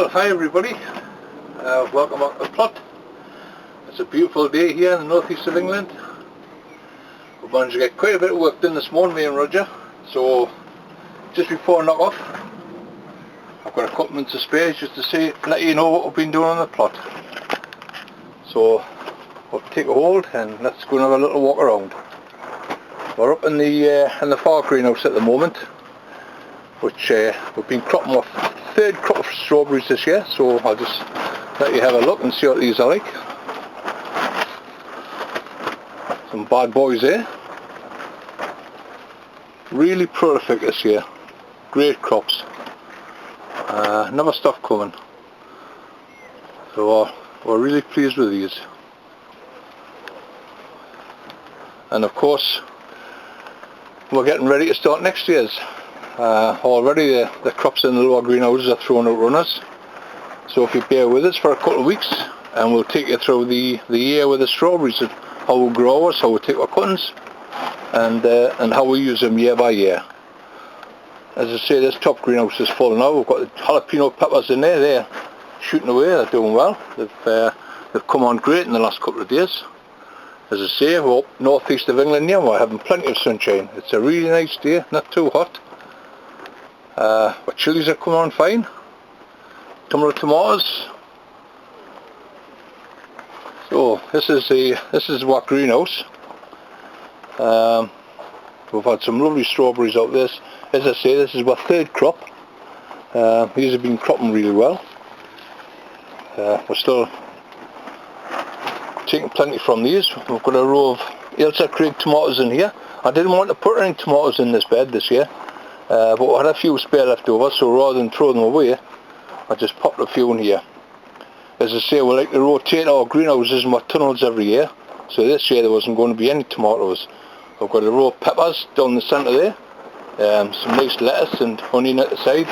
Well, hi everybody, welcome back to the plot. It's a beautiful day here in the northeast of England. We managed to get quite a bit of work done this morning, me and Roger. So just before I knock off, I've got a couple minutes of spare just to let you know what we've been doing on the plot. So we'll take a hold and let's go and have a little walk around. We're up in the far greenhouse at the moment, which we've been cropping off third crop of strawberries this year, so I'll just let you have a look and see what these are like. Some bad boys there. Really prolific this year. Great crops. Another stuff coming. So we're really pleased with these. And of course, we're getting ready to start next year's. Already the crops in the lower greenhouses are throwing out runners, so if you bear with us for a couple of weeks and we'll take you through the year with the strawberries, and how we grow ours, how we take our cuttings, and how we use them year by year. As I say, this top greenhouse is full now. We've got the jalapeno peppers in there. They're shooting away, they're doing well. They've come on great in the last couple of days. As I say, we're up northeast of England here, we're having plenty of sunshine. It's a really nice day, not too hot. Our chilies are coming on fine. Tomato tomatoes. So this is what greenhouse. We've had some lovely strawberries out there. As I say, this is our third crop. These have been cropping really well. We're still taking plenty from these. We've got a row of Ailsa Craig tomatoes in here. I didn't want to put any tomatoes in this bed this year. But we had a few spare left over, so rather than throw them away, I just popped a few in here. As I say, we like to rotate our greenhouses and our tunnels every year, so this year there wasn't going to be any tomatoes. I've got a row of peppers down the centre there, some nice lettuce and onion at the side.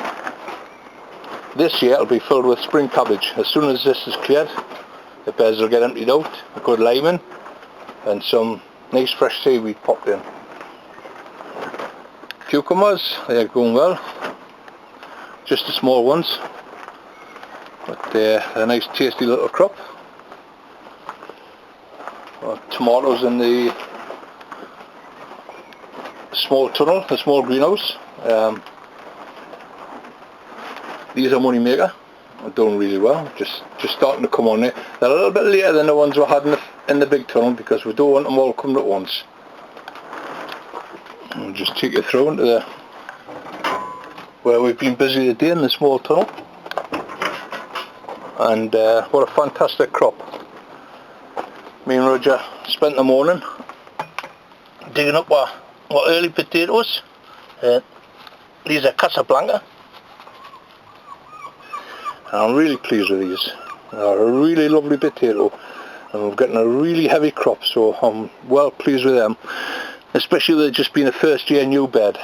This year it'll be filled with spring cabbage. As soon as this is cleared, the beds will get emptied out, a good lemon and some nice fresh seaweed popped in. Cucumbers, they're going well, just the small ones, but they're a nice tasty little crop. Tomatoes in the small tunnel, the small greenhouse. These are money maker, they're doing really well, just starting to come on there. They're a little bit later than the ones we had in the big tunnel because we don't want them all coming at once. I'll just take you through into where we've been busy today in the small tunnel, and what a fantastic crop. Me and Roger spent the morning digging up our early potatoes. These are Casablanca, and I'm really pleased with these. They're a really lovely potato and we're getting a really heavy crop, so I'm well pleased with them. Especially with it just being a first year new bed.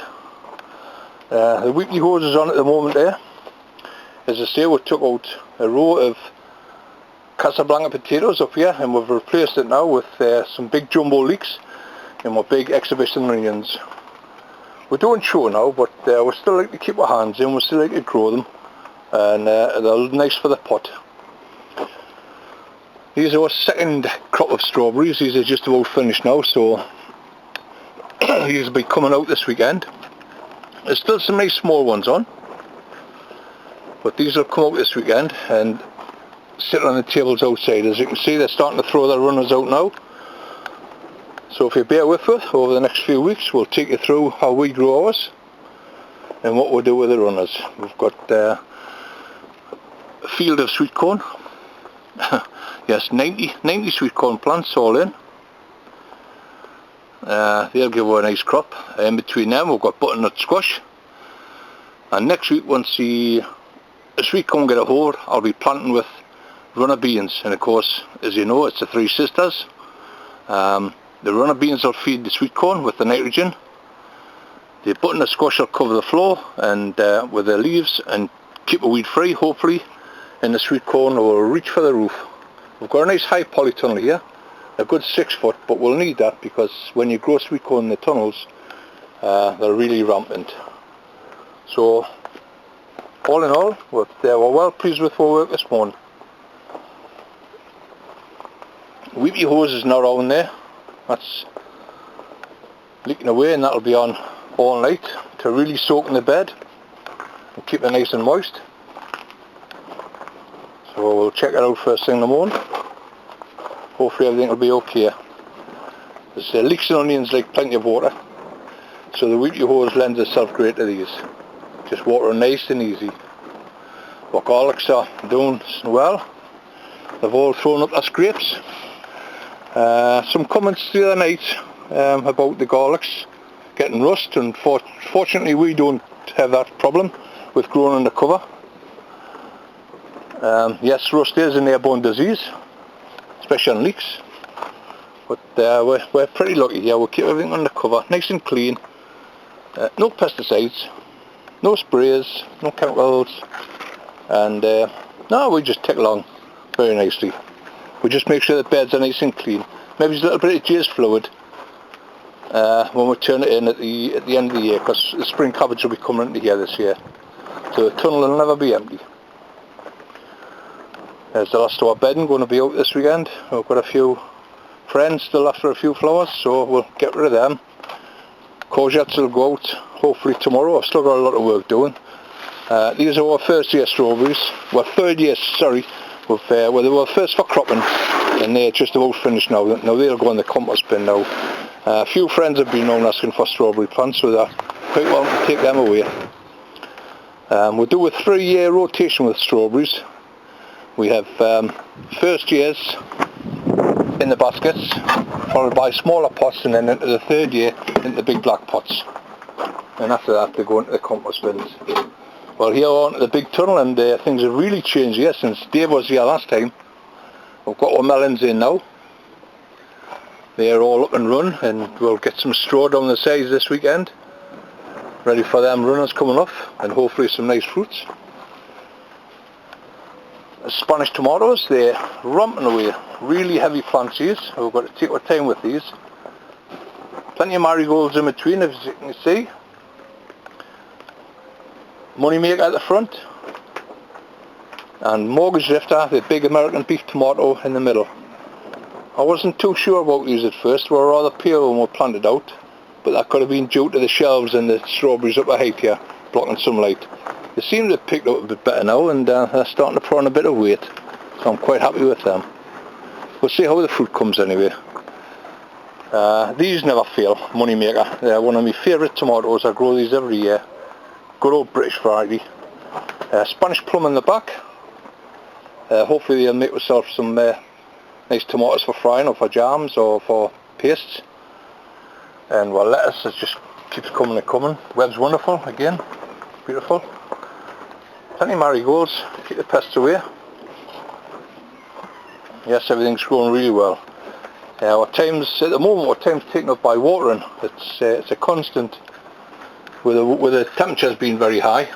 The weekly hose is on at the moment there. As I say, we took out a row of Casablanca potatoes up here and we've replaced it now with some big jumbo leeks and my big exhibition onions. We don't show now, but we still like to keep our hands in, we still like to grow them, and they're nice for the pot. These are our second crop of strawberries. These are just about finished now, so these will be coming out this weekend. There's still some nice small ones on, but these will come out this weekend and sit on the tables outside. As you can see, they're starting to throw their runners out now. So if you bear with us over the next few weeks, we'll take you through how we grow ours and what we'll do with the runners. We've got a field of sweet corn. Yes, 90 sweet corn plants all in. They'll give us a nice crop. In between them we've got butternut squash, and next week once the sweet corn get a hold, I'll be planting with runner beans, and of course, as you know, it's the three sisters. The runner beans will feed the sweet corn with the nitrogen. The butternut squash will cover the floor and with the leaves and keep it weed free hopefully, and the sweet corn will reach for the roof. We've got a nice high polytunnel here, a good 6 foot, but we'll need that because when you grow sweet corn in the tunnels, they're really rampant. So all in all, we're well pleased with our work this morning. Weepy hose is not on there. That's leaking away, and that'll be on all night to really soak in the bed and keep it nice and moist. So we'll check it out first thing in the morning. Hopefully everything will be okay. There's leeks and onions like plenty of water, so the weepy hose lends itself great to these. Just water nice and easy. Our garlics are doing well. They've all thrown up their scrapes. Some comments the other night about the garlics getting rust, and fortunately we don't have that problem with growing under cover. Yes, rust is an airborne disease, especially on leeks, but we're pretty lucky here. We'll keep everything under cover, nice and clean. No pesticides, no sprays, no chemicals, and no, we just tick along very nicely. We just make sure the beds are nice and clean. Maybe there's a little bit of jizz fluid when we turn it in at the end of the year, because the spring cabbage will be coming into here this year, so the tunnel will never be empty. There's the last of our bedding going to be out this weekend. We've got a few friends still after a few flowers, so we'll get rid of them. Courgettes will go out hopefully tomorrow. I've still got a lot of work doing. These are our first year strawberries. Well, third year, sorry. They were first for cropping, and they're just about finished now. Now they'll go in the compost bin now. A few friends have been on asking for strawberry plants, so they're quite welcome to take them away. We'll do a 3-year rotation with strawberries. We have first years in the baskets, followed by smaller pots, and then into the third year into the big black pots. And after that they go into the compost bins. Well, here on to the big tunnel, and things have really changed here since Dave was here last time. We've got our melons in now. They're all up and run, and we'll get some straw down the sides this weekend, ready for them runners coming off, and hopefully some nice fruits. Spanish tomatoes, they're romping away, really heavy plants these. We've got to take our time with these. Plenty of marigolds in between, as you can see. Money maker at the front, and mortgage lifter, the big American beef tomato in the middle. I wasn't too sure about these at first. They were rather pale when we planted out, but that could have been due to the shelves and the strawberries up ahead here blocking sunlight. They seem to have picked up a bit better now, and they're starting to put on a bit of weight, so I'm quite happy with them. We'll see how the fruit comes anyway. These never fail, money maker. They're one of my favourite tomatoes. I grow these every year. Good old British variety. Spanish plum in the back. Hopefully they'll make myself some nice tomatoes for frying, or for jams, or for pastes. And well, lettuce just keeps coming and coming. Webb's wonderful again, beautiful. Plenty of marigolds, keep the pests away. Yes, everything's growing really well. At the moment, our time's taken up by watering. It's a constant, with the temperatures being very high.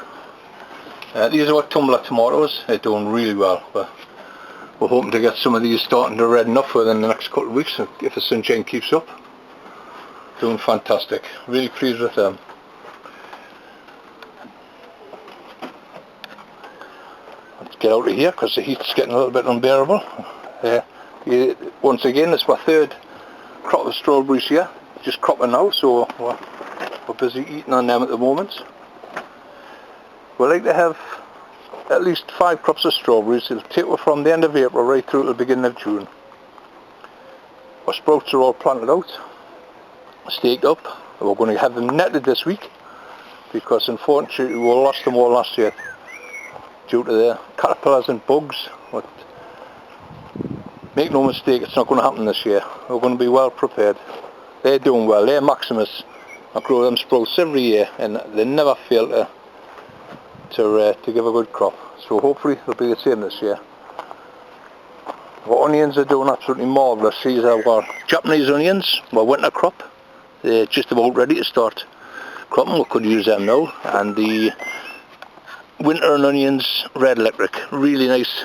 These are our tumbler tomatoes. They're doing really well. We're hoping to get some of these starting to redden up within the next couple of weeks if the sunshine keeps up. Doing fantastic. Really pleased with them. Let's get out of here because the heat's getting a little bit unbearable. Once again, it's my third crop of strawberries here. Just cropping now, so we're busy eating on them at the moment. We like to have at least 5 crops of strawberries. It'll take from the end of April right through to the beginning of June. Our sprouts are all planted out, staked up. We're going to have them netted this week, because unfortunately we lost them all last year due to the caterpillars and bugs. But make no mistake, it's not going to happen this year. We're going to be well prepared. They're doing well. They're Maximus. I grow them sprouts every year, and they never fail to give a good crop. So hopefully it'll be the same this year. Our onions are doing absolutely marvellous. These are our Japanese onions, our winter crop. They're just about ready to start cropping. We could use them now. And the winter onions, red electric, really nice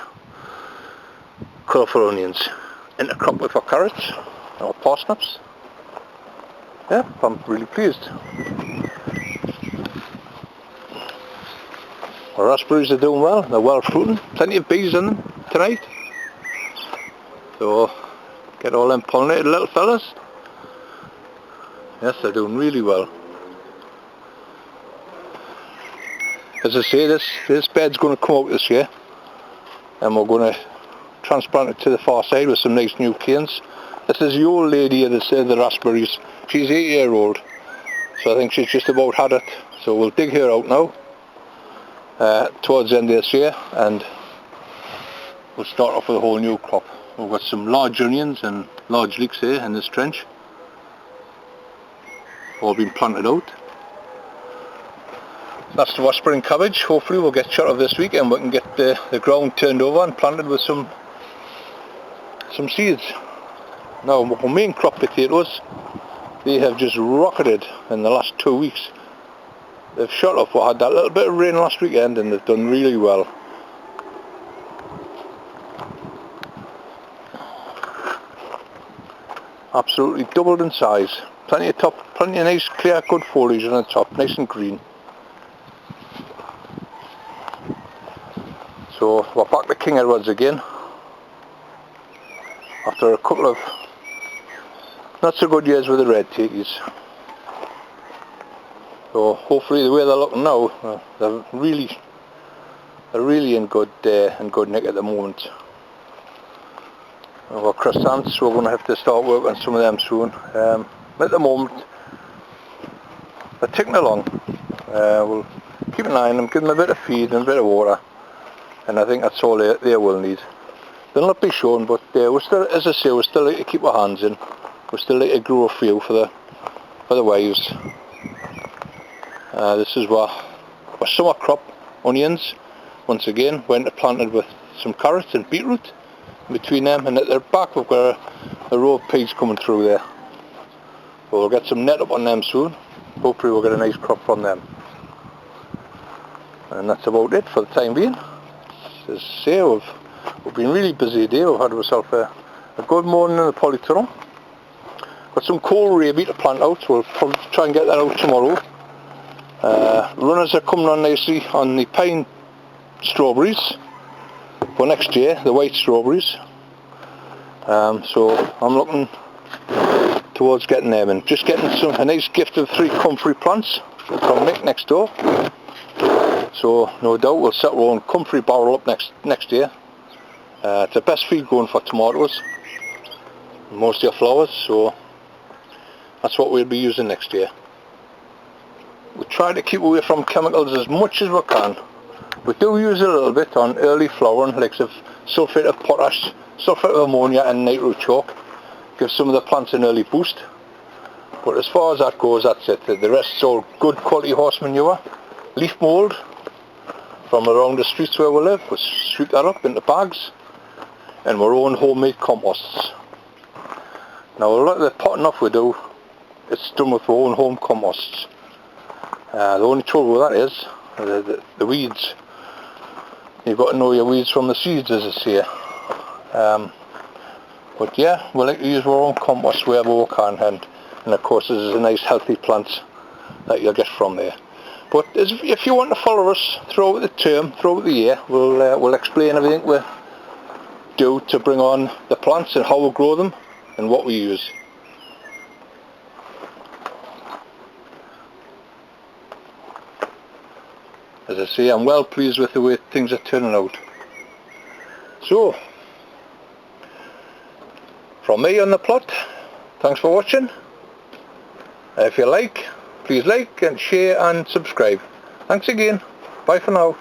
colourful onions. Intercrop with our carrots, our parsnips. Yeah, I'm really pleased. Our raspberries are doing well, they're well fruiting, plenty of bees in them tonight. So get all them pollinated little fellas. Yes, they're doing really well. As I say, this bed's going to come out this year, and we're going to transplant it to the far side with some nice new canes. This is the old lady here that said the raspberries. She's 8-year-old, so I think she's just about had it. So we'll dig her out now towards the end of this year, and we'll start off with a whole new crop. We've got some large onions and large leeks here in this trench, all been planted out. That's the whispering cabbage. Hopefully we'll get shot of this week and we can get the ground turned over and planted with some seeds. Now our main crop potatoes, they have just rocketed in the last 2 weeks. They've shot up. We had that little bit of rain last weekend and they've done really well. Absolutely doubled in size. Plenty of nice clear good foliage on the top, nice and green. So we're back to King Edward's again after a couple of not so good years with the red tatties. So hopefully the way they're looking now, they're really in good nick at the moment. We've got chrysanthemums, we're going to have to start working on some of them soon. At the moment they're ticking along. We'll keep an eye on them, give them a bit of feed and a bit of water, and I think that's all they will need. They'll not be shown, but we're still, as I say, we're still like to keep our hands in. We're still like to grow a few for the wives. This is our summer crop onions. Once again, went planted with some carrots and beetroot between them, and at the back we've got a row of peas coming through there. So we'll get some net up on them soon. Hopefully we'll get a nice crop from them. And that's about it for the time being. As I say, we've been really busy today. We've had ourselves a good morning in the polytunnel. Got some kohlrabi to plant out, so we'll probably try and get that out tomorrow. Runners are coming on nicely on the pine strawberries for next year, the white strawberries. So I'm looking towards getting them in. Just getting a nice gift of 3 comfrey plants from Nick next door. So no doubt we'll set our own comfrey barrel up next year. It's the best feed going for tomatoes, most of your flowers, so that's what we'll be using next year. We try to keep away from chemicals as much as we can. We do use a little bit on early flowering, like sulphate of potash, sulphate of ammonia and nitro chalk. Give some of the plants an early boost. But as far as that goes, that's it. The rest is all good quality horse manure, leaf mould from around the streets where we live. We sweep that up into bags, and our own homemade composts. Now a lot of the potting off we do, it's done with our own home composts. The only trouble with that is the weeds. You've got to know your weeds from the seeds, as I say. But yeah, we like to use our own compost wherever we can, and of course there's a nice healthy plants that you'll get from there. But if you want to follow us throughout the term, throughout the year, we'll explain everything we do to bring on the plants and how we grow them and what we use. As I say, I'm well pleased with the way things are turning out. So, from me on the plot, thanks for watching. If you like, please like and share and subscribe. Thanks again. Bye for now.